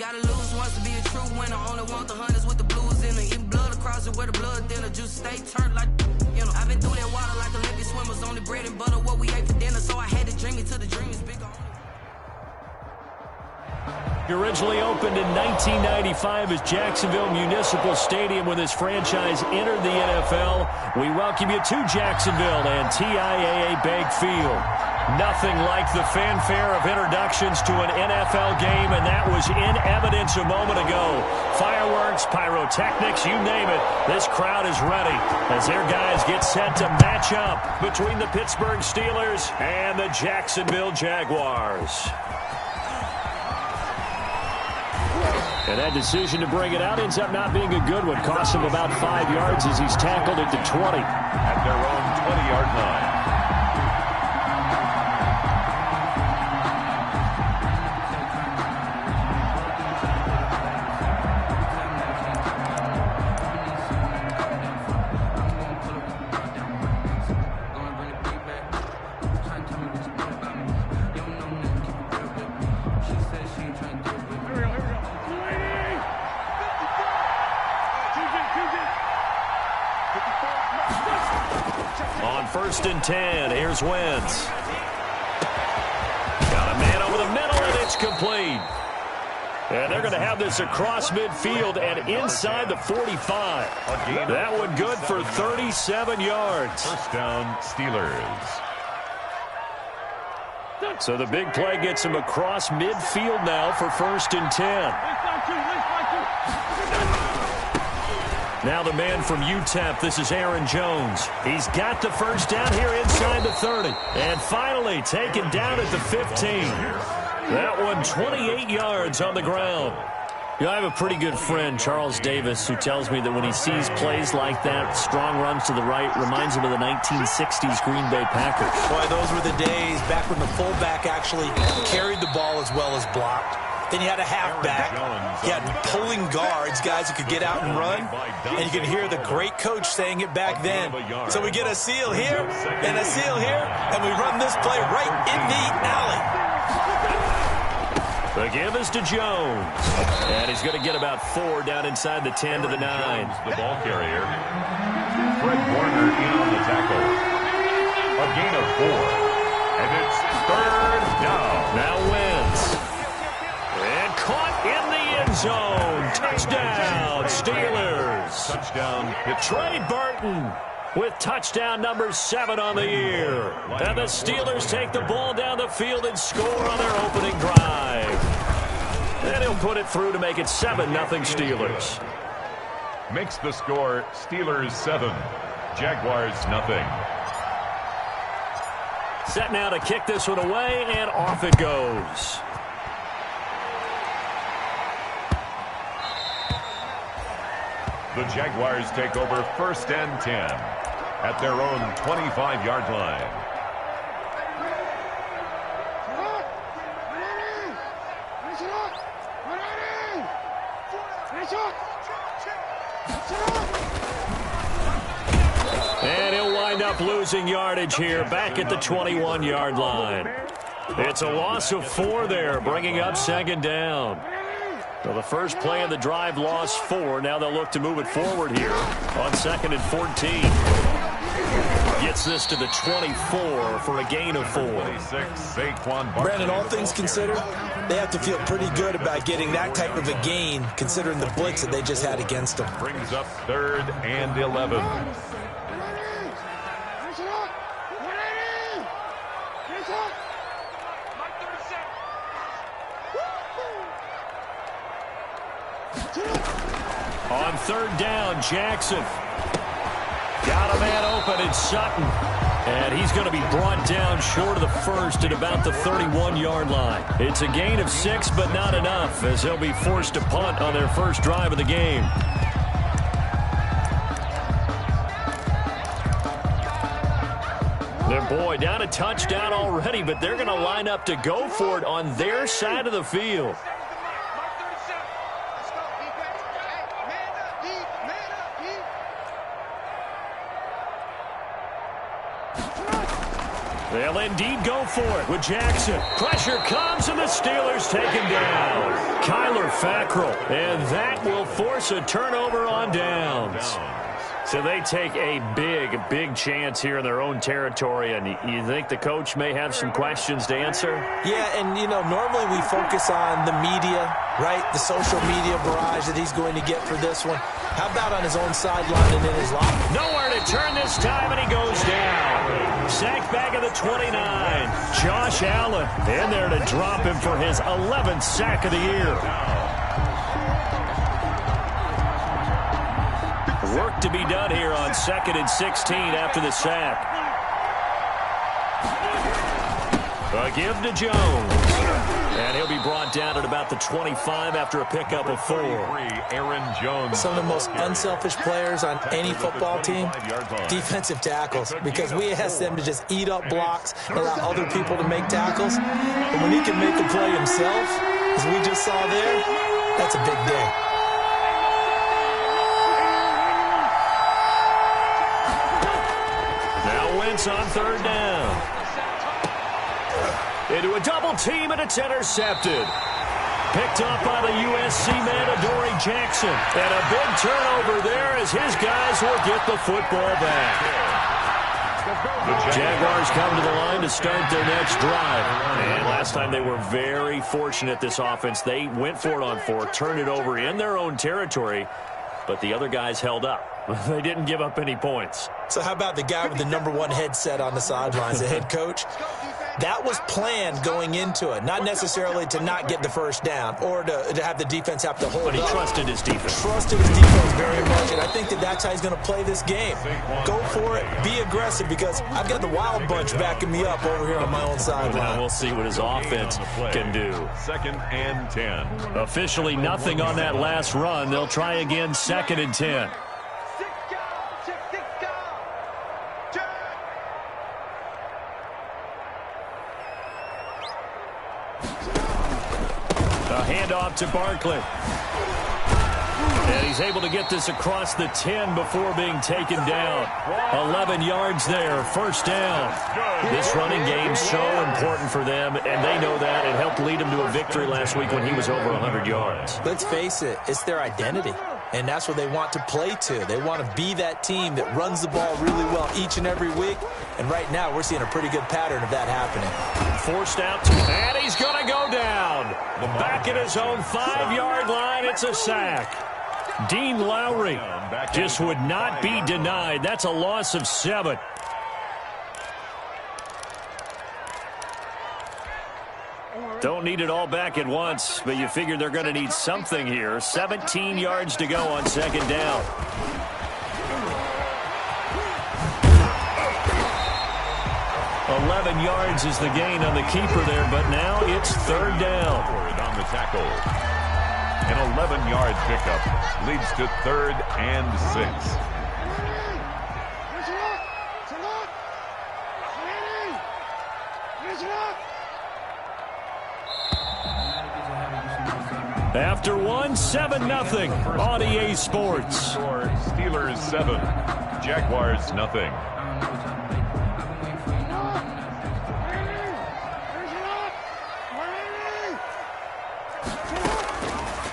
gotta lose once to be a true winner. Only want the hunters with the blues in it. Eating blood across it where the blood thinner. Juice stay turned like, you know. I've been through that water like Olympic swimmers. Only bread and butter what we ate for dinner. So I had to dream it till the dream is bigger. Originally opened in 1995 as Jacksonville Municipal Stadium when this franchise entered the NFL. We welcome you to Jacksonville and TIAA Bank Field. Nothing like the fanfare of introductions to an NFL game, and that was in evidence a moment ago. Fireworks, pyrotechnics, you name it. This crowd is ready as their guys get set to match up between the Pittsburgh Steelers and the Jacksonville Jaguars. And that decision to bring it out ends up not being a good one. Cost him about 5 yards as he's tackled at the 20. At their own 20-yard line. On 1st and 10, here's Wentz. Got a man over the middle, and it's complete. And they're going to have this across midfield and inside the 45. That one good for 37 yards. First down, Steelers. So the big play gets him across midfield now for 1st and 10. Now the man from UTEP, this is Aaron Jones. He's got the first down here inside the 30. And finally taken down at the 15. That one 28 yards on the ground. You know, I have a pretty good friend, Charles Davis, who tells me that when he sees plays like that, strong runs to the right, reminds him of the 1960s Green Bay Packers. Boy, those were the days back when the fullback actually carried the ball as well as blocked. Then you had a halfback. You had pulling guards, guys who could get out and run. And you could hear the great coach saying it back then. So we get a seal here and a seal here, and we run this play right in the alley. The give is to Jones. And he's going to get about 4 down inside the 10 to the 9. The ball carrier. Fred Warner in on the tackle. A gain of 4. And it's 3rd down. Now Wentz. And caught in the end zone. Touchdown, Steelers. Touchdown, Pittsburgh. Trey Burton with touchdown number 7 on the year. And the Steelers take the ball down the field and score on their opening drive. And he'll put it through to make it 7-0 Steelers. Makes the score Steelers 7, Jaguars 0. Set now to kick this one away, and off it goes. The Jaguars take over 1st and 10 at their own 25-yard line. And he'll wind up losing yardage here back at the 21-yard line. It's a loss of 4 there, bringing up 2nd down. Well, the first play of the drive lost 4. Now they'll look to move it forward here on 2nd and 14. Gets this to the 24 for a gain of 4. Brandon, all things considered, they have to feel pretty good about getting that type of a gain, considering the blitz that they just had against them. Brings up 3rd and 11. On 3rd down, Jackson. Got a man open in Sutton. And he's going to be brought down short of the first at about the 31-yard line. It's a gain of 6, but not enough, as they'll be forced to punt on their first drive of the game. Their boy down a touchdown already, but they're going to line up to go for it on their side of the field. They'll indeed go for it with Jackson. Pressure comes, and the Steelers take him down. Kyler Fackrell, and that will force a turnover on downs. So they take a big chance here in their own territory, and you think the coach may have some questions to answer? Yeah, and, normally we focus on the media, right? The social media barrage that he's going to get for this one. How about on his own sideline and in his locker? Nowhere to turn this time, and he goes down. Sacked back at the 29. Josh Allen in there to drop him for his 11th sack of the year. Work to be done here on 2nd and 16 after the sack. A give to Jones. And he'll be brought down at about the 25 after a pickup of 4. Aaron Jones. Some of the most unselfish players on any football team, defensive tackles, because we ask them to just eat up blocks and allow other people to make tackles. But when he can make a play himself, as we just saw there, that's a big day. On 3rd down. Into a double team, and it's intercepted. Picked up by the USC man, Adoree Jackson. And a big turnover there as his guys will get the football back. The Jaguars come to the line to start their next drive. And last time they were very fortunate, this offense. They went for it on 4, turned it over in their own territory, but the other guys held up. They didn't give up any points. So how about the guy with the #1 headset on the sidelines, the head coach? That was planned going into it, not necessarily to not get the first down or to have the defense have to hold up. But he trusted his defense. Trusted his defense very much, and I think that's how he's going to play this game. Go for it, be aggressive, because I've got the wild bunch backing me up over here on my own sideline. Now we'll see what his offense can do. 2nd and 10. Officially nothing on that last run. They'll try again 2nd and 10. Handoff to Barkley. And he's able to get this across the 10 before being taken down. 11 yards there, 1st down. This running game so important for them, and they know that. It helped lead them to a victory last week when he was over 100 yards. Let's face it, it's their identity. And that's what they want to play to. They want to be that team that runs the ball really well each and every week. And right now, we're seeing a pretty good pattern of that happening. Forced out, and he's going to go down. Back at his own 5-yard line, it's a sack. Dean Lowry just would not be denied. That's a loss of 7. Don't need it all back at once, but you figure they're going to need something here. 17 yards to go on 2nd down. $11 yards is the gain on the keeper there, but now it's 3rd down. On the tackle. An 11-yard pickup leads to 3rd and 6. After 1, 7-0 on EA Sports. Steelers 7, Jaguars nothing.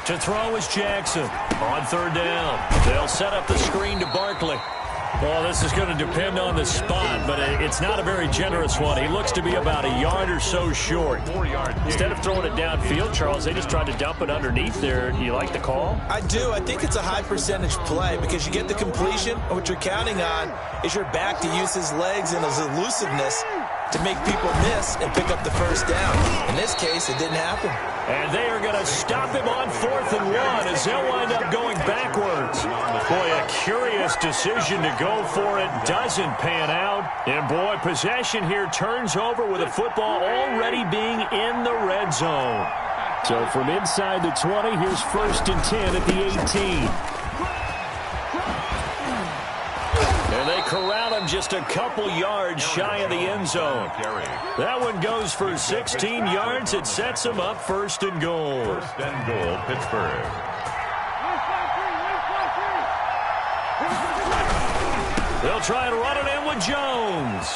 To throw is Jackson on 3rd down. They'll set up the screen to Barkley. Well, this is going to depend on the spot, but it's not a very generous one. He looks to be about a yard or so short. Instead of throwing it downfield, Charles, they just tried to dump it underneath there. You like the call? I do. I think it's a high percentage play because you get the completion, and what you're counting on is your back to use his legs and his elusiveness to make people miss and pick up the 1st down. In this case, it didn't happen. And they are going to stop him on 4th and 1 as they'll wind up going backwards. Boy, a curious decision to go for it. Doesn't pan out. And, boy, possession here turns over with the football already being in the red zone. So from inside the 20, here's 1st and 10 at the 18. And they corral him just a couple yards shy of the end zone. That one goes for 16 yards. It sets him up 1st and goal. 1st and goal, Pittsburgh. They'll try and run it in with Jones.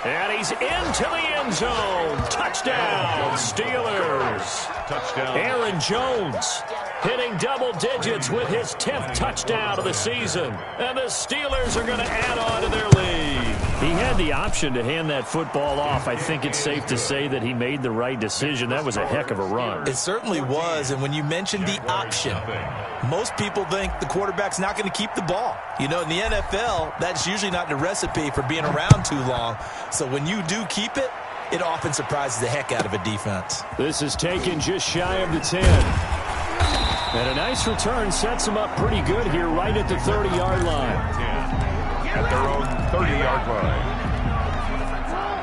And he's into the end zone. Touchdown, Steelers. Touchdown. Aaron Jones hitting double digits with his 10th touchdown of the season. And the Steelers are going to add on to their lead. He had the option to hand that football off. I think it's safe to say that he made the right decision. That was a heck of a run. It certainly was. And when you mentioned the option, most people think the quarterback's not going to keep the ball. You know, in the NFL, that's usually not the recipe for being around too long. So when you do keep it, it often surprises the heck out of a defense. This is taken just shy of the 10. And a nice return sets them up pretty good here right at the 30-yard line. At their own 30-yard line.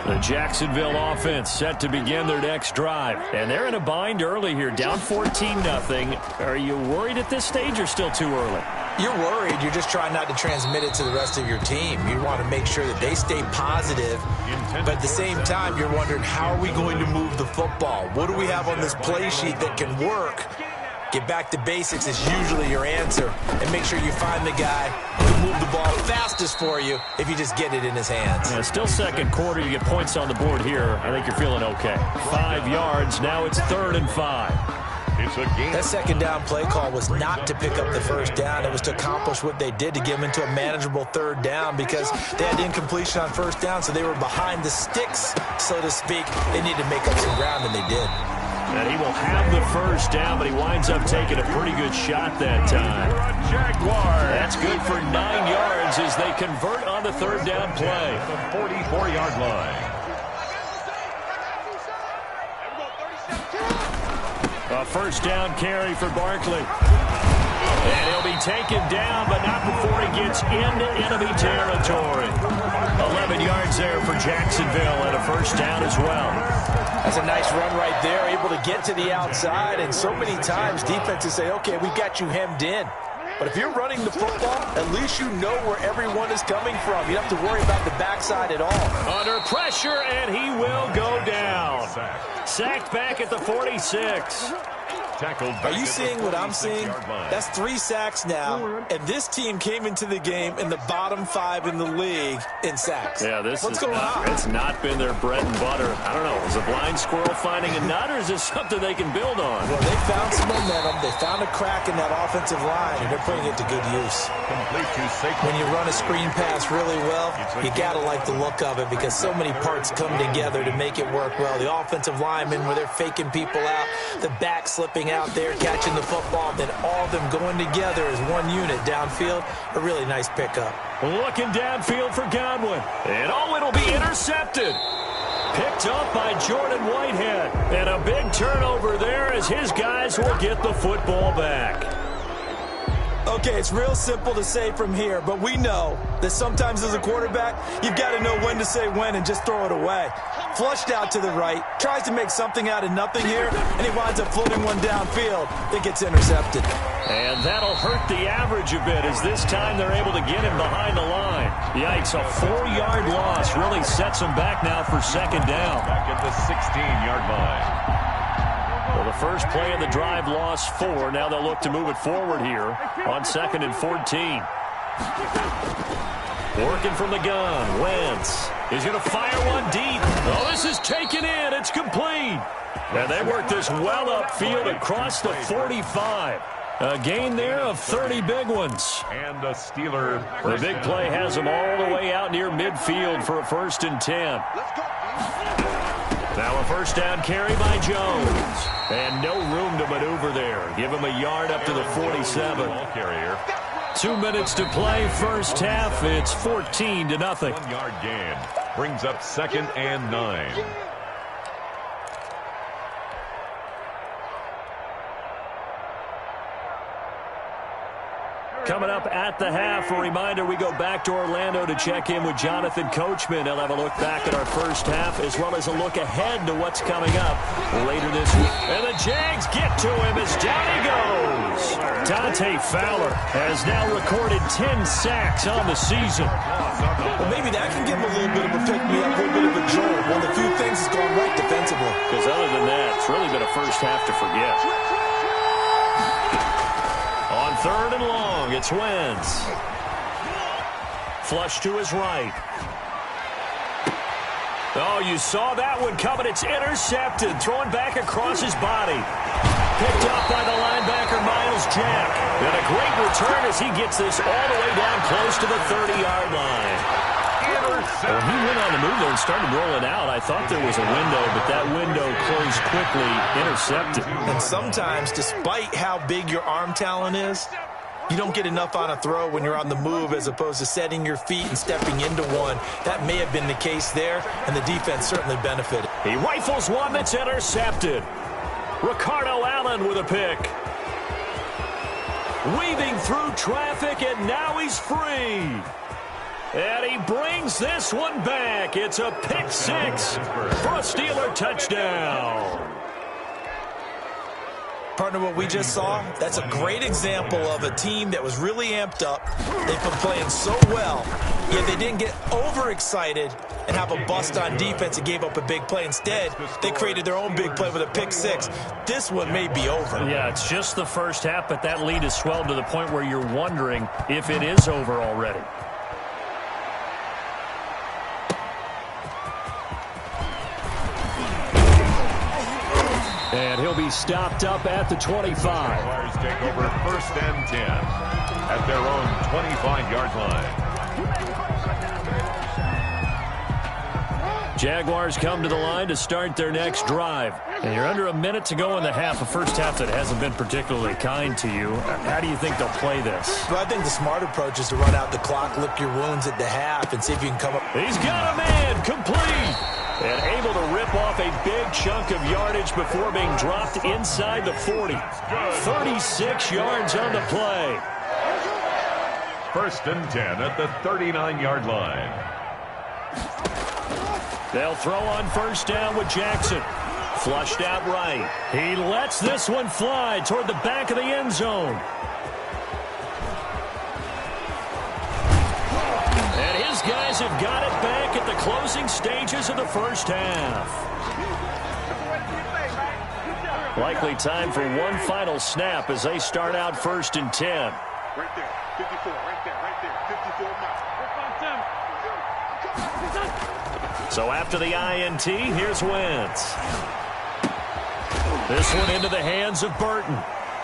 The Jacksonville offense set to begin their next drive. And they're in a bind early here, down 14-0. Are you worried at this stage or still too early? You're worried. You're just trying not to transmit it to the rest of your team. You want to make sure that they stay positive. But at the same time, you're wondering, how are we going to move the football? What do we have on this play sheet that can work? Get back to basics is usually your answer. And make sure you find the guy who can move the ball fastest for you if you just get it in his hands. Yeah, still second quarter. You get points on the board here. I think you're feeling okay. 5 yards. Now it's 3rd and 5. It's a game. That second down play call was not to pick up the first down. It was to accomplish what they did, to get them into a manageable 3rd down, because they had incompletion on first down, so they were behind the sticks, so to speak. They needed to make up some ground, and they did. And he will have the first down, but he winds up taking a pretty good shot that time. That's good for 9 yards as they convert on the 3rd down play. The 44-yard line. A first down carry for Barkley. And he'll be taken down, but not before he gets into enemy territory. 11 yards there for Jacksonville and a first down as well. That's a nice run right there, able to get to the outside. And so many times defenses say, okay, we got you hemmed in. But if you're running the football, at least you know where everyone is coming from. You don't have to worry about the backside at all. Under pressure, and he will go down. Sacked back at the 46. Are you seeing what I'm seeing? That's 3 sacks now, and this team came into the game in the bottom 5 in the league in sacks. Yeah, What's going on? It's not been their bread and butter. I don't know. Is a blind squirrel finding a nut, or is this something they can build on? Well, they found some momentum. They found a crack in that offensive line, and they're putting it to good use. When you run a screen pass really well, you got to like the look of it, because so many parts come together to make it work well. The offensive linemen, where they're faking people out, the back slipping out there, catching the football, then all of them going together as one unit downfield. A really nice pickup. Looking downfield for Godwin. And it'll be intercepted. Picked up by Jordan Whitehead. And a big turnover there as his guys will get the football back. Okay, it's real simple to say from here, but we know that sometimes as a quarterback, you've got to know when to say when and just throw it away. Flushed out to the right, tries to make something out of nothing here, and he winds up floating one downfield that gets intercepted. And that'll hurt the average a bit, as this time they're able to get him behind the line. Yikes, a 4-yard loss really sets him back now for second down. Back at the 16-yard line. Well, the first play of the drive lost 4. Now they'll look to move it forward here on 2nd and 14. Working from the gun. Wentz is going to fire one deep. Oh, this is taken in. It's complete. And they work this well upfield across the 45. A gain there of 30 big ones. And the Steelers. The big play has them all the way out near midfield for a 1st and 10. Now a first down carry by Jones. And no room to maneuver there. Give him a yard up to the 47. 2 minutes to play first half. It's 14-0. 1-yard gain. Brings up 2nd and 9. Coming up at the half, a reminder, we go back to Orlando to check in with Jonathan Coachman. He'll have a look back at our first half, as well as a look ahead to what's coming up later this week. And the Jags get to him as down he goes. Dante Fowler has now recorded 10 sacks on the season. Well, maybe that can give him a little bit of a pick-me-up, a little bit of a jolt. Well, the few things has gone right defensively. Because other than that, it's really been a first half to forget. On 3rd and long, it's Wentz. Flush to his right. Oh, you saw that one coming. It's intercepted. Throwing back across his body. Picked up by the linebacker, Miles Jack. And a great return as he gets this all the way down close to the 30-yard line. When he went on the move there and started rolling out, I thought there was a window, but that window closed quickly, intercepted. And sometimes, despite how big your arm talent is, you don't get enough on a throw when you're on the move as opposed to setting your feet and stepping into one. That may have been the case there, and the defense certainly benefited. He rifles one that's intercepted. Ricardo Allen with a pick. Weaving through traffic, and now he's free. And he brings this one back. It's a pick six for a Steeler touchdown. Partner, what we just saw, that's a great example of a team that was really amped up. They've been playing so well, yet they didn't get overexcited and have a bust on defense and gave up a big play. Instead, they created their own big play with a pick six. This one may be over. Yeah, it's just the first half, but that lead has swelled to the point where you're wondering if it is over already. And he'll be stopped up at the 25. Jaguars take over 1st and 10 at their own 25-yard line. Jaguars come to the line to start their next drive. And you're under a minute to go in the half, a first half that hasn't been particularly kind to you. How do you think they'll play this? Well, I think the smart approach is to run out the clock, lick your wounds at the half, and see if you can come up. He's got a man, complete. And able to rip off a big chunk of yardage before being dropped inside the 40. 36 yards on the play. 1st and 10 at the 39-yard line. They'll throw on 1st down with Jackson. Flushed out right. He lets this one fly toward the back of the end zone. And his guys have got it back at the closing stages of the first half. Likely time for one final snap as they start out 1st and 10. Right there, 54, right there, 54 miles. So after the INT, here's Wentz. This one into the hands of Burton.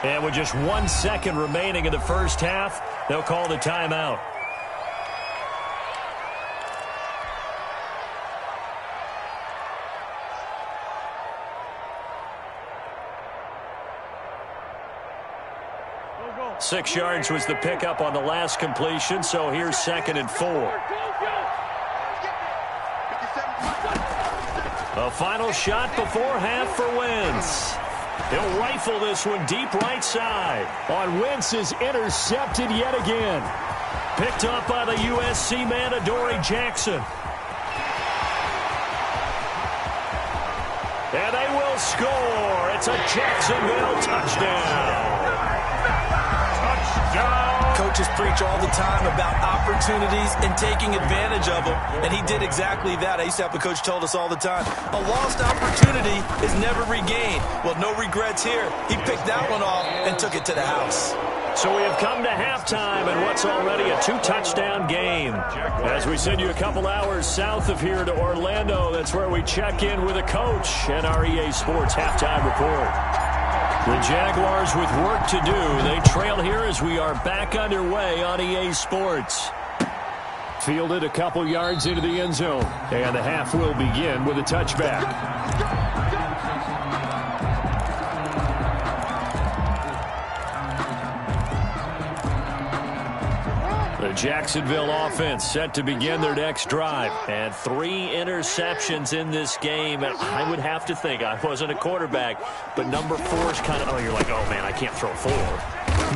And with just 1 second remaining in the first half, they'll call the timeout. Go. 6 yards was the pickup on the last completion, so here's 2nd and 4. A final shot before half for Wentz. He'll rifle this one deep right side. On Wentz is intercepted yet again. Picked up by the USC man, Adoree Jackson. And they will score. It's a Jacksonville touchdown. Coaches preach all the time about opportunities and taking advantage of them, and he did exactly that. I used to have a coach told us all the time, a lost opportunity is never regained. Well, no regrets here. He picked that one off and took it to the house. So we have come to halftime in what's already a 2-touchdown game. As we send you a couple hours south of here to Orlando, that's where we check in with a coach and our EA Sports halftime report. The Jaguars with work to do. They trail here as we are back underway on EA Sports. Fielded a couple yards into the end zone. And the half will begin with a touchback. The Jacksonville offense set to begin their next drive. And 3 interceptions in this game. And I would have to think, I wasn't a quarterback, but number 4 is kind of, you're like, oh, man, I can't throw 4.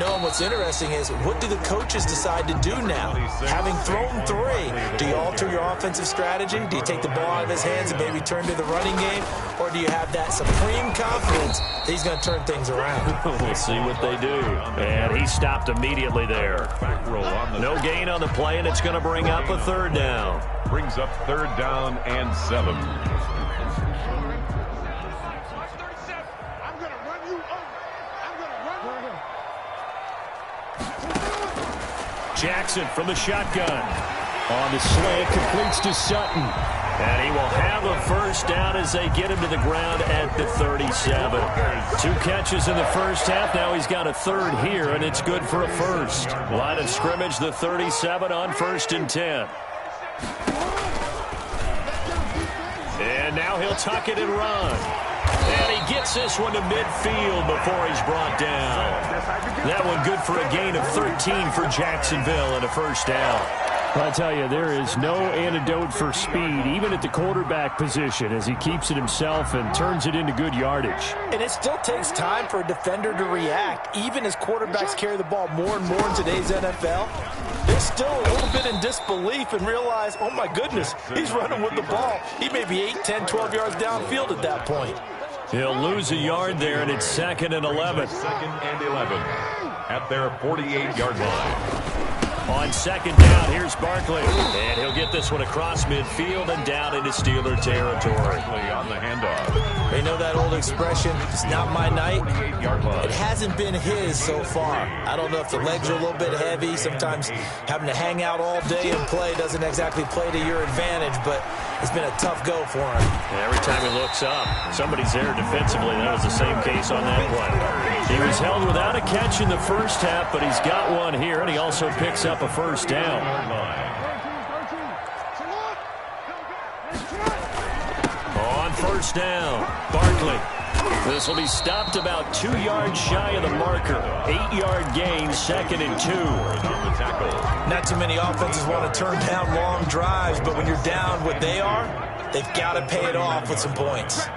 No, and what's interesting is, what do the coaches decide to do now? Having thrown 3, do you alter your offensive strategy? Do you take the ball out of his hands and maybe turn to the running game? Or do you have that supreme confidence that he's going to turn things around? We'll see what they do. And he stopped immediately there. No gain on the play, and it's going to bring up a 3rd down. Brings up 3rd down and 7. Jackson from the shotgun. On the slant, completes to Sutton. And he will have a first down as they get him to the ground at the 37. 2 catches in the first half. Now he's got a third here, and it's good for a first. Line of scrimmage, the 37 on 1st and 10. And now he'll tuck it and run. And he gets this one to midfield before he's brought down. That one good for a gain of 13 for Jacksonville and a first down. I tell you, there is no antidote for speed, even at the quarterback position, as he keeps it himself and turns it into good yardage. And it still takes time for a defender to react. Even as quarterbacks carry the ball more and more in today's NFL, they're still a little bit in disbelief and realize, oh my goodness, he's running with the ball. He may be 8, 10, 12 yards downfield at that point. He'll lose a yard there, and it's 2nd and 11. 2nd and 11 at their 48-yard line. On 2nd down, here's Barkley. And he'll get this one across midfield and down into Steeler territory. On the handoff. They know that old expression, it's not my night. 48-yard line. It hasn't been his so far. I don't know if the legs are a little bit heavy. Sometimes having to hang out all day and play doesn't exactly play to your advantage, but it's been a tough go for him. Every time he looks up, somebody's there defensively. That was the same case on that play. He was held without a catch in the first half, but he's got one here, and he also picks up a first down. On 1st down, Barkley. This will be stopped about 2 yards shy of the marker. 8-yard gain, 2nd and 2. Not too many offenses want to turn down long drives, but when you're down what they are, they've got to pay it off with some points.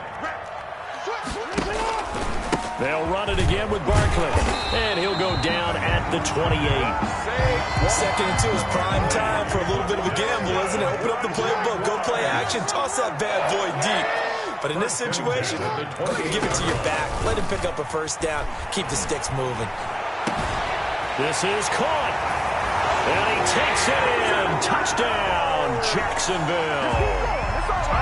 They'll run it again with Barkley, and he'll go down at the 28. 2nd and 2 is prime time for a little bit of a gamble, isn't it? Open up the playbook, go play action, toss that bad boy deep. But in this situation, give it to your back. Let him pick up a first down. Keep the sticks moving. This is caught. And he takes it in. Touchdown, Jacksonville.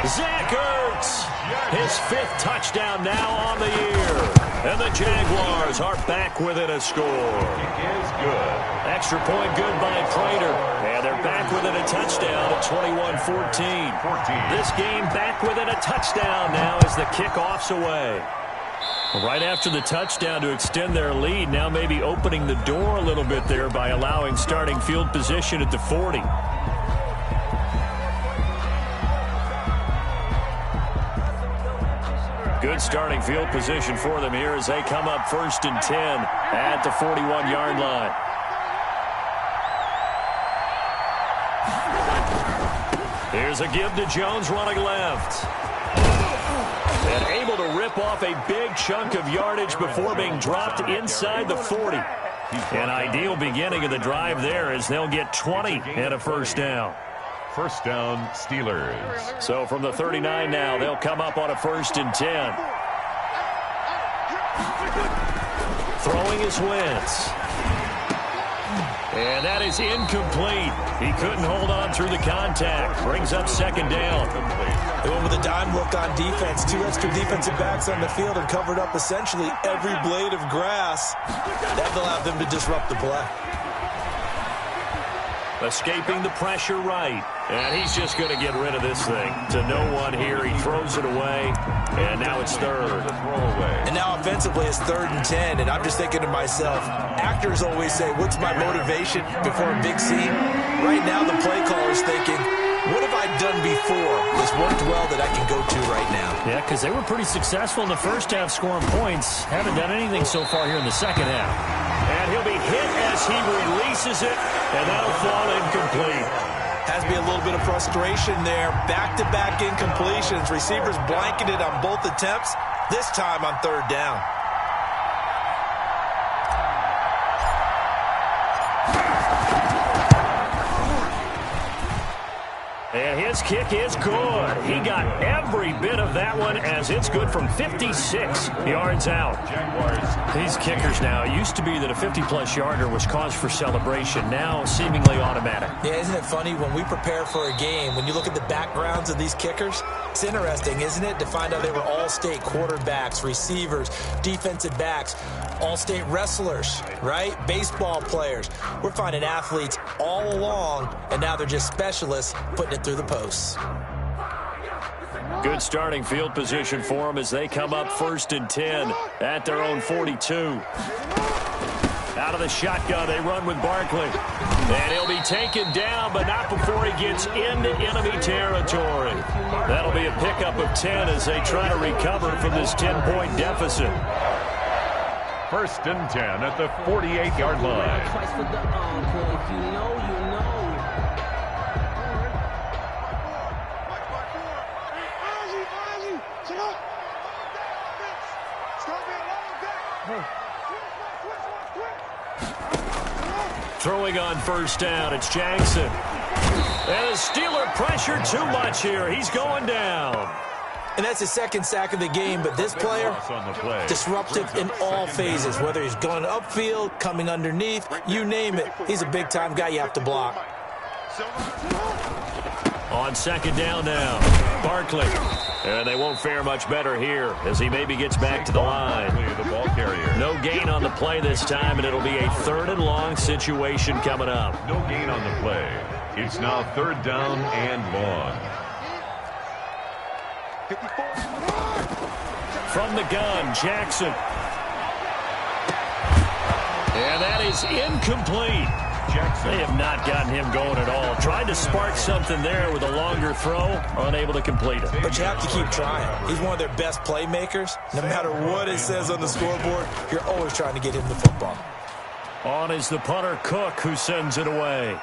Zach Ertz, his 5th touchdown now on the year. And the Jaguars are back within a score. Is good. Extra point good by Prater. And they're back within a touchdown at 21-14. This game back within a touchdown now as the kickoff's away. Right after the touchdown to extend their lead, now maybe opening the door a little bit there by allowing starting field position at the 40. Good starting field position for them here as they come up 1st and 10 at the 41-yard line. Here's a give to Jones running left. And able to rip off a big chunk of yardage before being dropped inside the 40. An ideal beginning of the drive there as they'll get 20 and a first down. First down, Steelers. So from the 39 now, they'll come up on a 1st and 10. Throwing is Wentz. And that is incomplete. He couldn't hold on through the contact. Brings up 2nd down. They went with a dime look on defense. 2 extra defensive backs on the field and covered up essentially every blade of grass. That allowed them to disrupt the play. Escaping the pressure right. And he's just going to get rid of this thing. To no one here. He throws it away. And now it's 3rd. And now offensively it's 3rd and 10. And I'm just thinking to myself, actors always say, what's my motivation before a big scene? Right now the play caller's thinking, what have I done before that's worked well that I can go to right now? Yeah, because they were pretty successful in the first half scoring points. Haven't done anything so far here in the second half. And he'll be hit as he releases it, and that'll fall incomplete. Has to be a little bit of frustration there. Back-to-back incompletions. Receivers blanketed on both attempts, this time on 3rd down. And His kick is good. He got every bit of that one as it's good from 56 yards out. These kickers now, it used to be that a 50-plus yarder was cause for celebration. Now seemingly automatic. Yeah, isn't it funny when we prepare for a game, when you look at the backgrounds of these kickers, it's interesting, isn't it, to find out they were all-state quarterbacks, receivers, defensive backs, all-state wrestlers, right? Baseball players. We're finding athletes all along, and now they're just specialists putting it through the posts. Good starting field position for them as they come up 1st and 10 at their own 42. Out of the shotgun, they run with Barkley. And he'll be taken down, but not before he gets into enemy territory. That'll be a pickup of 10 as they try to recover from this 10-point deficit. 1st and 10 at the 48-yard line. Throwing on 1st down, it's Jackson. And the Steeler pressure too much here. He's going down. And that's his 2nd sack of the game, but this player, disruptive in all phases, whether he's going upfield, coming underneath, you name it. He's a big-time guy you have to block. On 2nd down now, Barkley. And they won't fare much better here as he maybe gets back to the line. No gain on the play this time, and it'll be a 3rd and long situation coming up. No gain on the play. It's now 3rd down and long. From the gun, Jackson. And that is incomplete. They have not gotten him going at all. Tried to spark something there with a longer throw, unable to complete it. But you have to keep trying. He's one of their best playmakers. No matter what it says on the scoreboard, you're always trying to get him the football. On is the punter, Cook, who sends it away.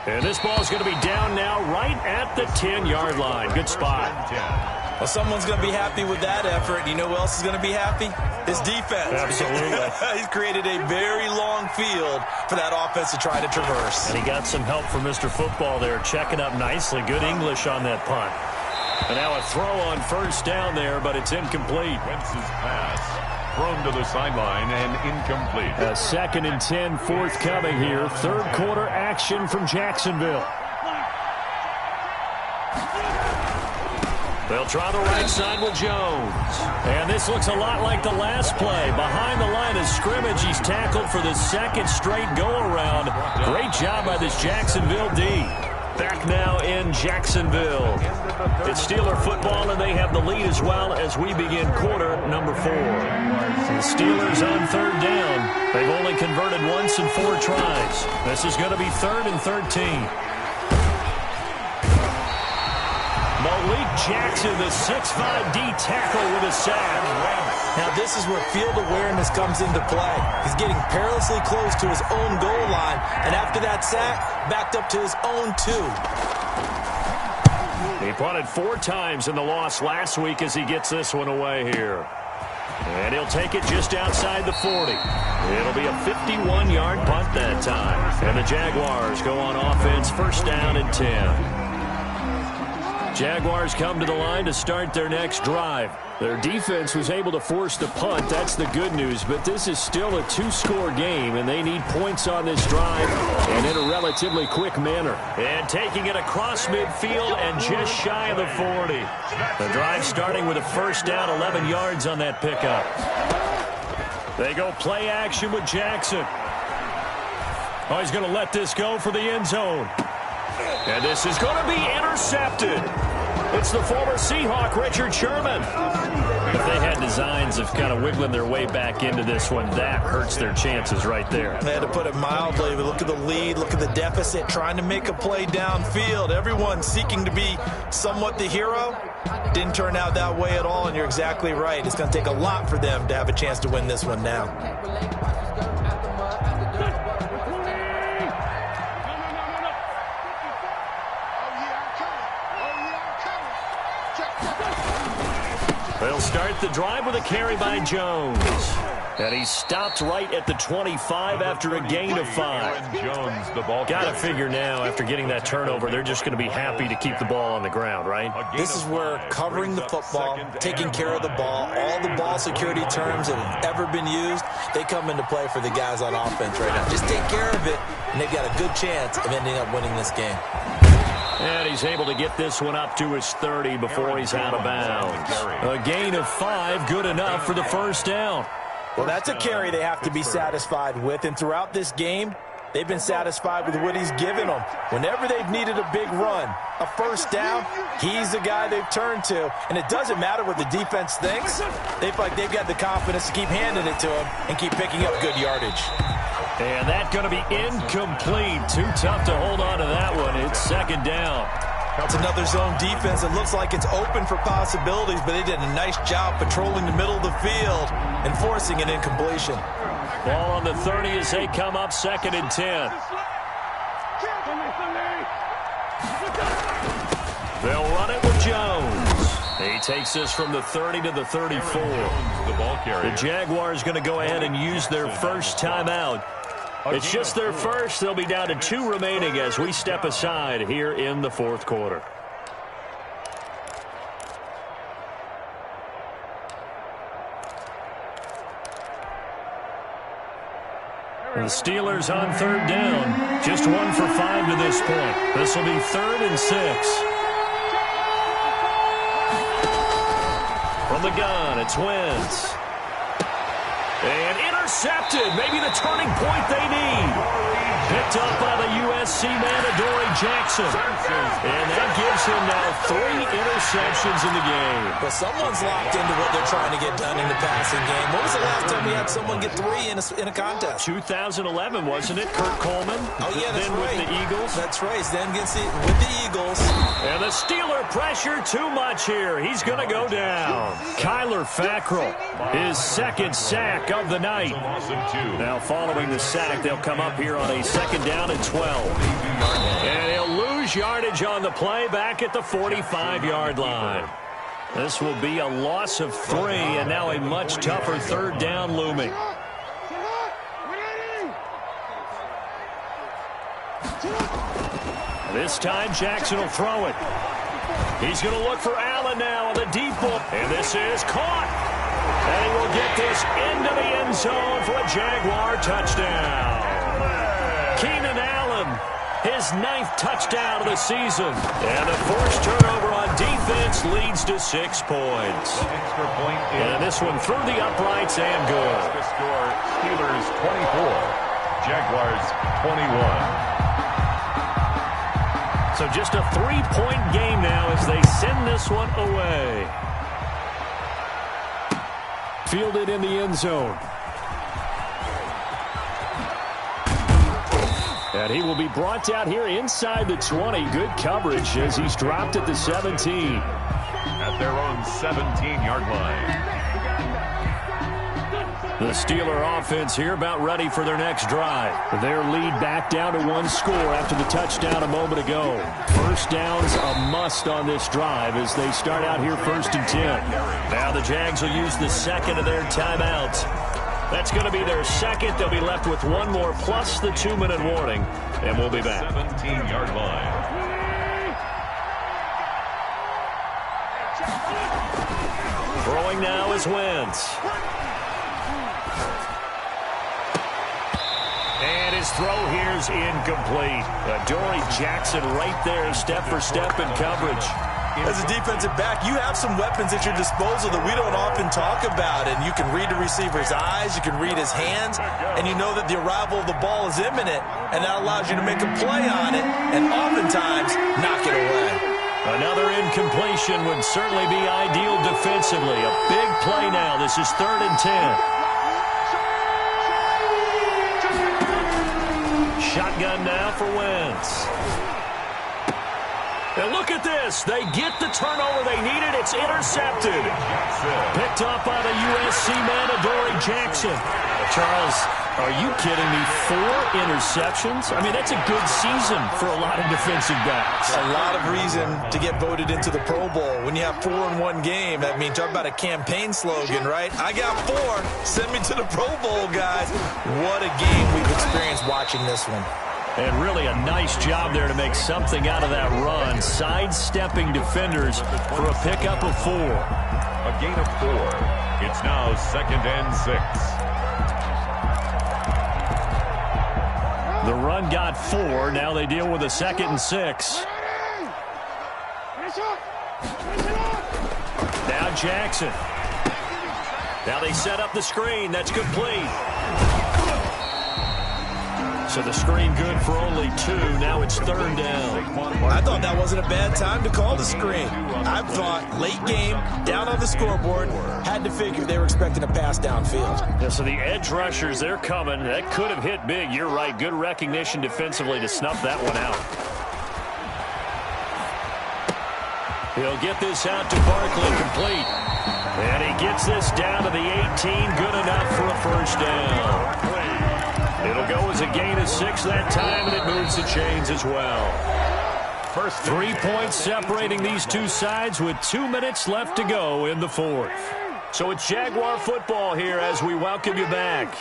And this ball is going to be down now right at the 10-yard line. Good spot. Well, someone's going to be happy with that effort. You know who else is going to be happy? His defense. Absolutely. He's created a very long field for that offense to try to traverse. And he got some help from Mr. Football there, checking up nicely. Good English on that punt. And now a throw on 1st down there, but it's incomplete. Wentz's pass thrown to the sideline and incomplete. A 2nd and 10 forthcoming here. 3rd quarter action from Jacksonville. They'll try the right side with Jones. And this looks a lot like the last play. Behind the line of scrimmage, he's tackled for the 2nd straight go-around. Great job by this Jacksonville D. Back now in Jacksonville. It's Steeler football, and they have the lead as well as we begin quarter number 4. The Steelers on 3rd down. They've only converted once in 4 tries. This is going to be 3rd and 13. Malik Jackson, the 6'5" D tackle with a sack. Now this is where field awareness comes into play. He's getting perilously close to his own goal line, and after that sack, backed up to his own 2. He punted 4 times in the loss last week as he gets this one away here. And he'll take it just outside the 40. It'll be a 51-yard punt that time. And the Jaguars go on offense, 1st down and 10. Jaguars come to the line to start their next drive. Their defense was able to force the punt. That's the good news. But this is still a 2-score game, and they need points on this drive and in a relatively quick manner. And taking it across midfield and just shy of the 40. The drive starting with a 1st down, 11 yards on that pickup. They go play action with Jackson. Oh, he's going to let this go for the end zone. And this is going to be intercepted. It's the former Seahawk, Richard Sherman. If they had designs of kind of wiggling their way back into this one, that hurts their chances right there. They had to put it mildly. Look at the lead, look at the deficit, trying to make a play downfield. Everyone seeking to be somewhat the hero. Didn't turn out that way at all, and you're exactly right. It's going to take a lot for them to have a chance to win this one now. They'll start the drive with a carry by Jones. And he stopped right at the 25 after a gain of 5. Got to figure now, after getting that turnover, they're just going to be happy to keep the ball on the ground, right? This is where covering the football, taking care of the ball, all the ball security terms that have ever been used, they come into play for the guys on offense right now. Just take care of it, and they've got a good chance of ending up winning this game. And he's able to get this one up to his 30 before he's out of bounds. A gain of 5, good enough for the first down. Well, that's a carry they have to be satisfied with, and throughout this game, they've been satisfied with what he's given them. Whenever they've needed a big run, a first down, he's the guy they've turned to. And it doesn't matter what the defense thinks. They feel like they've got the confidence to keep handing it to him and keep picking up good yardage. And that's going to be incomplete. Too tough to hold on to that one. It's second down. It's another zone defense. It looks like it's open for possibilities, but they did a nice job patrolling the middle of the field and forcing an incompletion. Ball on the 30 as they come up, 2nd and 10. They'll run it with Jones. He takes this from the 30 to the 34. The Jaguars going to go ahead and use their first timeout. It's just their first. They'll be down to 2 remaining as we step aside here in the 4th quarter. The Steelers on 3rd down. Just 1 for 5 to this point. This will be 3rd and 6. From the gun, it's Wentz. And intercepted. Maybe the turning point they need. Picked up by the USC man, Adoree Jackson. And that gives him now 3 interceptions in the game. Well, someone's locked into what they're trying to get done in the passing game. When was the last time we had someone get 3 in a contest? 2011, wasn't it? Kurt Coleman. Oh, yeah, that's then right. with the Eagles. That's right. Then with the Eagles. And the Steeler pressure too much here. He's going to go down. Kyler Fackrell, his 2nd sack of the night. Now following the sack, they'll come up here on a 2nd down and 12. And he'll lose yardage on the play back at the 45-yard line. This will be a loss of 3, and now a much tougher 3rd down looming. This time Jackson will throw it. He's going to look for Allen now on the deep ball. And this is caught. And he will get this into the end zone for a Jaguar touchdown. Keenan Allen, his 9th touchdown of the season. And the forced turnover on defense leads to 6 points. And this one through the uprights and good. The score, Steelers 24, Jaguars 21. So just a 3-point game now as they send this one away. Fielded in the end zone. And he will be brought down here inside the 20. Good coverage as he's dropped at the 17. At their own 17-yard line. The Steeler offense here about ready for their next drive. Their lead back down to 1 score after the touchdown a moment ago. First down's a must on this drive as they start out here 1st and 10. Now the Jags will use the 2nd of their timeouts. That's going to be their 2nd. They'll be left with 1 more plus the 2-minute warning. And we'll be back. 17-yard line. Throwing now is Wentz. And his throw here is incomplete. Adoree Jackson right there, step for step in coverage. As a defensive back, you have some weapons at your disposal that we don't often talk about. And you can read the receiver's eyes, you can read his hands, and you know that the arrival of the ball is imminent. And that allows you to make a play on it and oftentimes knock it away. Another incompletion would certainly be ideal defensively. A big play now. This is 3rd and 10. Shotgun now for Wentz. And look at this. They get the turnover they needed. It's intercepted. Picked up by the USC man, Adoree Jackson. Charles, Are you kidding me? 4 interceptions? I mean, that's a good season for a lot of defensive backs. A lot of reason to get voted into the Pro Bowl. When you have 4 in one game, I mean, talk about a campaign slogan, right? I got 4. Send me to the Pro Bowl, guys. What a game we've experienced watching this one. And really a nice job there to make something out of that run. Sidestepping defenders for a pickup of 4. A gain of 4. It's now 2nd and 6. The run got 4. Now they deal with a 2nd and 6. Now Jackson. Now they set up the screen. That's complete. So the screen good for only 2. Now it's 3rd down. I thought that wasn't a bad time to call the screen. I thought late game, down on the scoreboard, had to figure they were expecting a pass downfield. Yeah, so the edge rushers, they're coming. That could have hit big. You're right. Good recognition defensively to snuff that one out. He'll get this out to Barkley, complete. And he gets this down to the 18. Good enough for a 1st down. It'll go as a gain of 6 that time, and it moves the chains as well. 3 points separating these two sides with 2 minutes left to go in the 4th. So it's Jaguar football here as we welcome you back.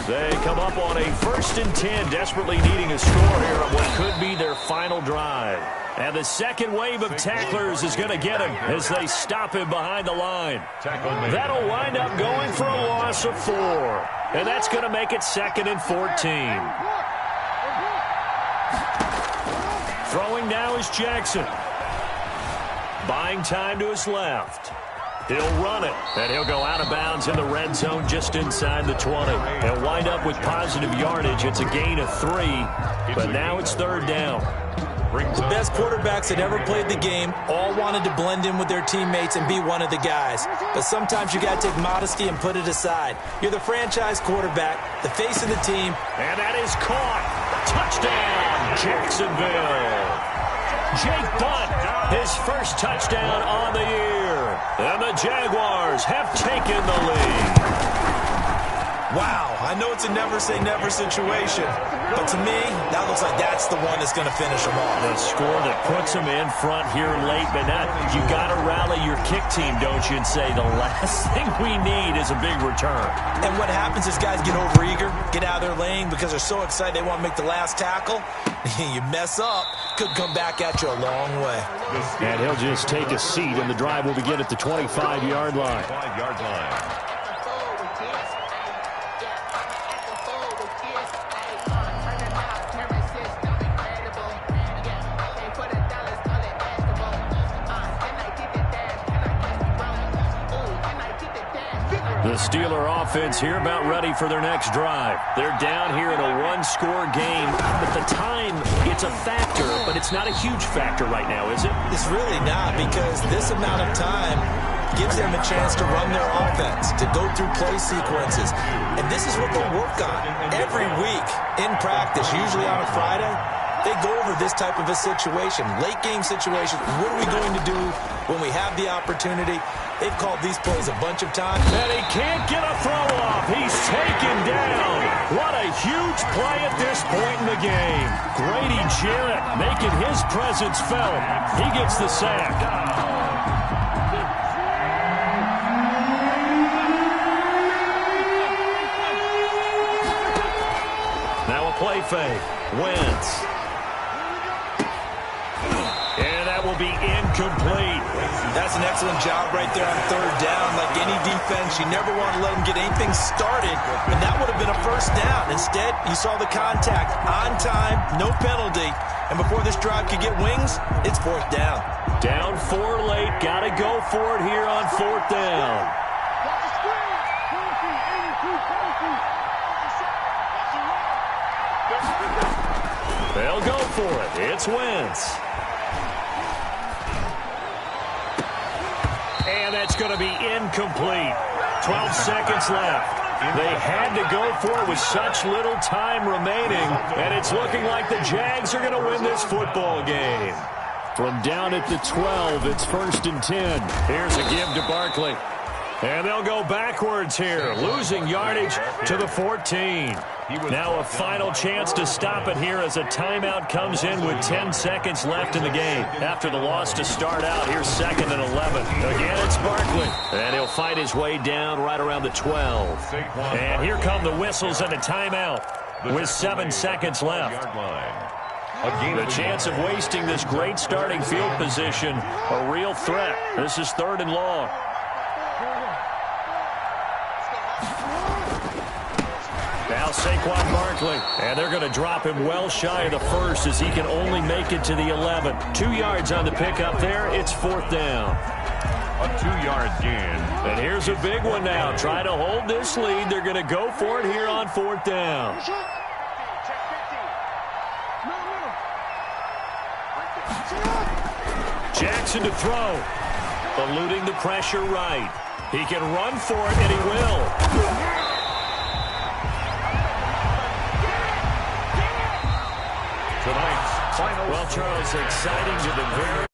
They come up on a 1st and 10, desperately needing a score here on what could be their final drive. And the second wave of tacklers is going to get him as they stop him behind the line. That'll wind up going for a loss of 4. And that's going to make it 2nd and 14. Throwing now is Jackson. Buying time to his left. He'll run it, and he'll go out of bounds in the red zone just inside the 20. He'll wind up with positive yardage. It's a gain of 3, but now it's 3rd down. The best quarterbacks that ever played the game all wanted to blend in with their teammates and be one of the guys. But sometimes you got to take modesty and put it aside. You're the franchise quarterback, the face of the team. And that is caught. Touchdown, Jacksonville. Jake Butt, his 1st touchdown on the year. And the Jaguars have taken the lead. Wow, I know it's a never-say-never situation, but to me, that looks like that's the one that's going to finish them off. The score that puts them in front here late, but now you got to rally your kick team, don't you, and say the last thing we need is a big return. And what happens is guys get overeager, get out of their lane because they're so excited they want to make the last tackle. You mess up, could come back at you a long way. And he'll just take a seat, and the drive will begin at the 25-yard line. The Steeler offense here about ready for their next drive. They're down here in a 1-score game. At the time, it's a factor, but it's not a huge factor right now, is it? It's really not, because this amount of time gives them a chance to run their offense, to go through play sequences. And this is what they work on every week in practice, usually on a Friday. They go over this type of a situation, late game situation. What are we going to do when we have the opportunity? They've called these plays a bunch of times. And he can't get a throw off. He's taken down. What a huge play at this point in the game. Grady Jarrett making his presence felt. He gets the sack. Now a play fake. Wentz. And that will be incomplete. That's an excellent job right there on 3rd down. Like any defense, you never want to let them get anything started, and that would have been a 1st down. Instead, you saw the contact on time, no penalty, and before this drive could get wings, it's 4th down. Down 4 late, got to go for it here on 4th down. They'll go for it. It's Wentz. And that's going to be incomplete. 12 seconds left. They had to go for it with such little time remaining, and it's looking like the Jags are going to win this football game. From down at the 12, it's 1st and 10. Here's a give to Barkley. And they'll go backwards here, losing yardage to the 14. Now a final chance to stop it here as a timeout comes in with 10 seconds left in the game. After the loss to start out, here's 2nd and 11. Again, it's Barkley. And he'll fight his way down right around the 12. And here come the whistles and a timeout with 7 seconds left. The chance of wasting this great starting field position, a real threat. This is 3rd and long. Now Saquon Barkley, and they're going to drop him well shy of the 1st as he can only make it to the 11. 2 yards on the pickup there. It's 4th down. A 2-yard gain. And here's a big one now. Trying to hold this lead. They're going to go for it here on 4th down. Jackson to throw. Eluding the pressure right. He can run for it, and he will. Tonight's final. Well, Charles, exciting to the very